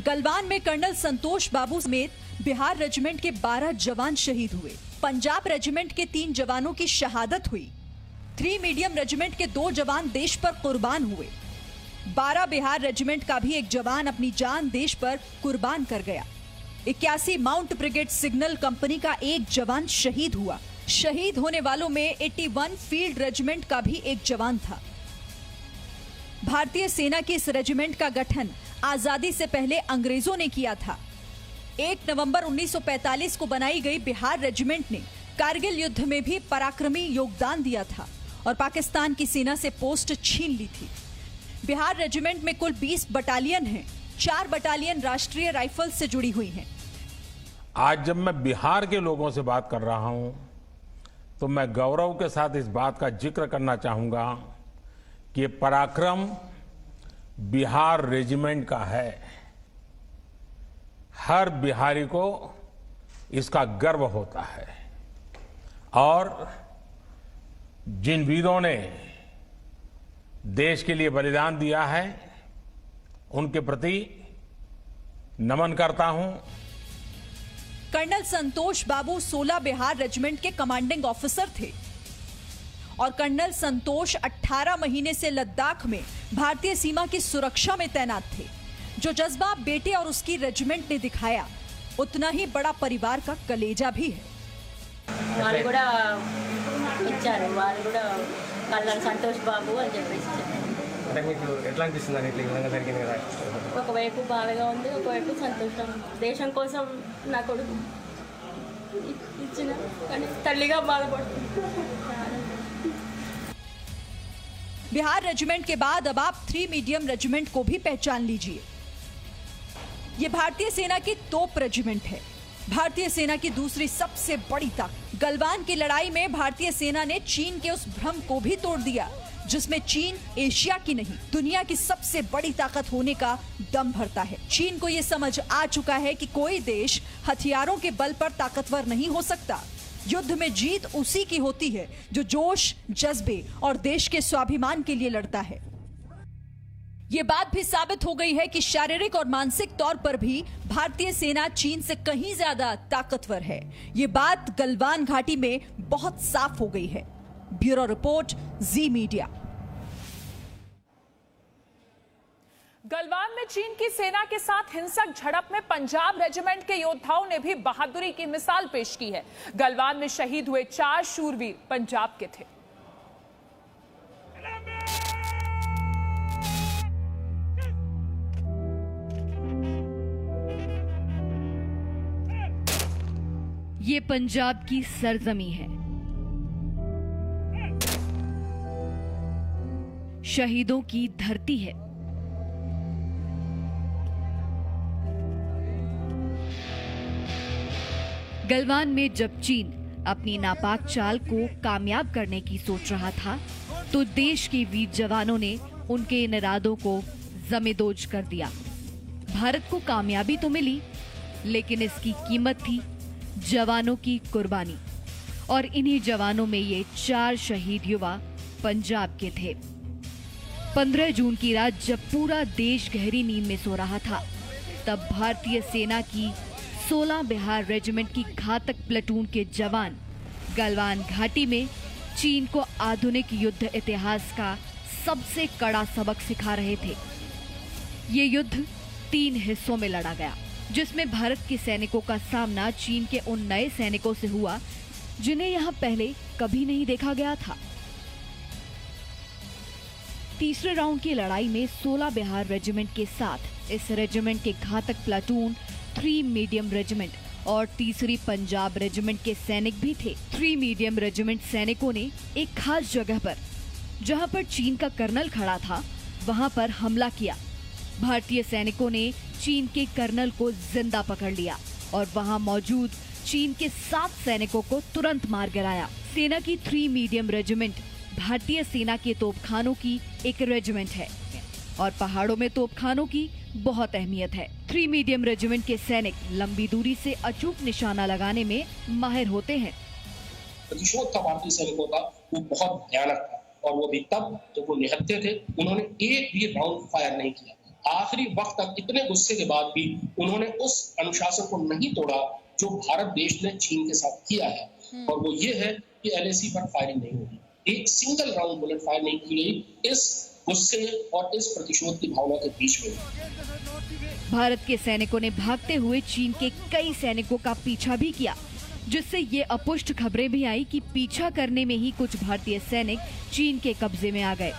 गलवान में कर्नल संतोष बाबू समेत बिहार रेजिमेंट के 12 जवान शहीद हुए। पंजाब रेजिमेंट के 3 जवानों की शहादत हुई। 3 मीडियम रेजिमेंट के 2 जवान देश पर कुर्बान हुए। 12 बिहार रेजिमेंट का भी एक जवान अपनी जान देश पर कुर्बान कर गया। 81 माउंट ब्रिगेड सिग्नल कंपनी का एक जवान शहीद हुआ। शहीद होने वालों में 81 फील्ड रेजिमेंट का भी एक जवान था। भारतीय सेना की इस रेजिमेंट का गठन आजादी से पहले अंग्रेजों ने किया था। 1 नवंबर 1945 को बनाई गई बिहार रेजिमेंट ने कारगिल युद्ध में भी पराक्रमी योगदान दिया था और पाकिस्तान की सेना से पोस्ट छीन ली थी। बिहार रेजिमेंट में कुल 20 बटालियन हैं। 4 बटालियन राष्ट्रीय राइफल से जुड़ी हुई हैं। आज जब मैं बिहार के लोगों से बात कर रहा हूं तो मैं गौरव के साथ इस बात का जिक्र करना चाहूंगा कि ये पराक्रम बिहार रेजिमेंट का है। हर बिहारी को इसका गर्व होता है और जिन वीरों ने देश के लिए बलिदान दिया है उनके प्रति नमन करता हूं। कर्नल संतोष बाबू 16 बिहार रेजिमेंट के कमांडिंग ऑफिसर थे और कर्नल संतोष 18 महीने से लद्दाख में भारतीय सीमा की सुरक्षा में तैनात थे। जो जज्बा बेटे और उसकी रेजिमेंट ने दिखाया, उतना ही बड़ा परिवार का कलेजा भी है। సంతోష్ బాబు అని చెప్పేసి అంటే మీకు ఎట్లా అనిపిస్తుంది ఇట్లా విధంగా జరిగింది కదా? ఒకవైపు బాధగా ఉంది, ఒకవైపు సంతోషం. దేశం కోసం నా కొడుకు ఇచ్చిన కానీ తల్లిగా బాధపడుతుంది. बिहार रेजिमेंट के बाद अब आप 3 मीडियम रेजिमेंट को भी पहचान लीजिए। ये भारतीय सेना की तोप रेजिमेंट है, भारतीय सेना की दूसरी सबसे बड़ी ताकत। गलवान की लड़ाई में भारतीय सेना ने चीन के उस भ्रम को भी तोड़ दिया जिसमें चीन एशिया की नहीं दुनिया की सबसे बड़ी ताकत होने का दम भरता है। चीन को यह समझ आ चुका है कि कोई देश हथियारों के बल पर ताकतवर नहीं हो सकता। युद्ध में जीत उसी की होती है जो जोश, जज्बे और देश के स्वाभिमान के लिए लड़ता है। ये बात भी साबित हो गई है कि शारीरिक और मानसिक तौर पर भी भारतीय सेना चीन से कहीं ज्यादा ताकतवर है। ये बात गलवान घाटी में बहुत साफ हो गई है। ब्यूरो रिपोर्ट, जी मीडिया। गलवान में चीन की सेना के साथ हिंसक झड़प में पंजाब रेजिमेंट के योद्धाओं ने भी बहादुरी की मिसाल पेश की है। गलवान में शहीद हुए 4 शूरवीर पंजाब के थे। ये पंजाब की सरजमी है। शहीदों की धरती है। गलवान में जब चीन अपनी नापाक चाल को कामयाब करने की सोच रहा था तो देश के वीर जवानों ने उनके इन इरादों को जमींदोज कर दिया। भारत को कामयाबी तो मिली लेकिन इसकी कीमत थी जवानों की कुर्बानी और इन्हीं जवानों में ये 4 शहीद युवा पंजाब के थे। 15 जून की रात जब पूरा देश गहरी नींद में सो रहा था तब भारतीय सेना की 16 बिहार रेजिमेंट की घातक प्लेटून के जवान गलवान घाटी में चीन को आधुनिक युद्ध इतिहास का सबसे कड़ा सबक सिखा रहे थे। ये युद्ध 3 हिस्सों में लड़ा गया जिसमें भारत के सैनिकों का सामना चीन के उन नए सैनिकों से हुआ जिन्हें यहाँ पहले कभी नहीं देखा गया था। तीसरे राउंड की लड़ाई में 16 बिहार रेजिमेंट के साथ इस रेजिमेंट के घातक प्लाटून 3 मीडियम रेजिमेंट और तीसरी पंजाब रेजिमेंट के सैनिक भी थे। 3 मीडियम रेजिमेंट सैनिकों ने एक खास जगह पर जहां पर चीन का कर्नल खड़ा था वहां पर हमला किया। भारतीय सैनिकों ने चीन के कर्नल को जिंदा पकड़ लिया और वहां मौजूद चीन के 7 सैनिकों को तुरंत मार गिराया। सेना की 3 मीडियम रेजिमेंट भारतीय सेना के तोपखानों की एक रेजिमेंट है और पहाड़ों में तोपखानों की बहुत अहमियत है। 3 मीडियम रेजिमेंट के सैनिक लंबी दूरी से अचूक निशाना लगाने में माहिर होते हैं। प्रतिशोध था भारतीय सैनिकों का, वो बहुत भयानक था और वो भी तब जब वो निहत्थे थे, उन्होंने एक भी राउंड फायर नहीं किया। आखिरी वक्त तक इतने गुस्से के बाद भी उन्होंने उस अनुशासन को नहीं तोड़ा जो भारत देश ने चीन के साथ किया है, और वो ये है कि LAC पर फायरिंग नहीं होगी। एक सिंगल राउंड बुलेट फायर नहीं की गई इस गुस्से और इस प्रतिशोध की भावना के बीच में। भारत के सैनिकों ने भागते हुए चीन के कई सैनिकों का पीछा भी किया, जिससे ये अपुष्ट खबरें भी आई कि पीछा करने में ही कुछ भारतीय सैनिक चीन के कब्जे में आ गए।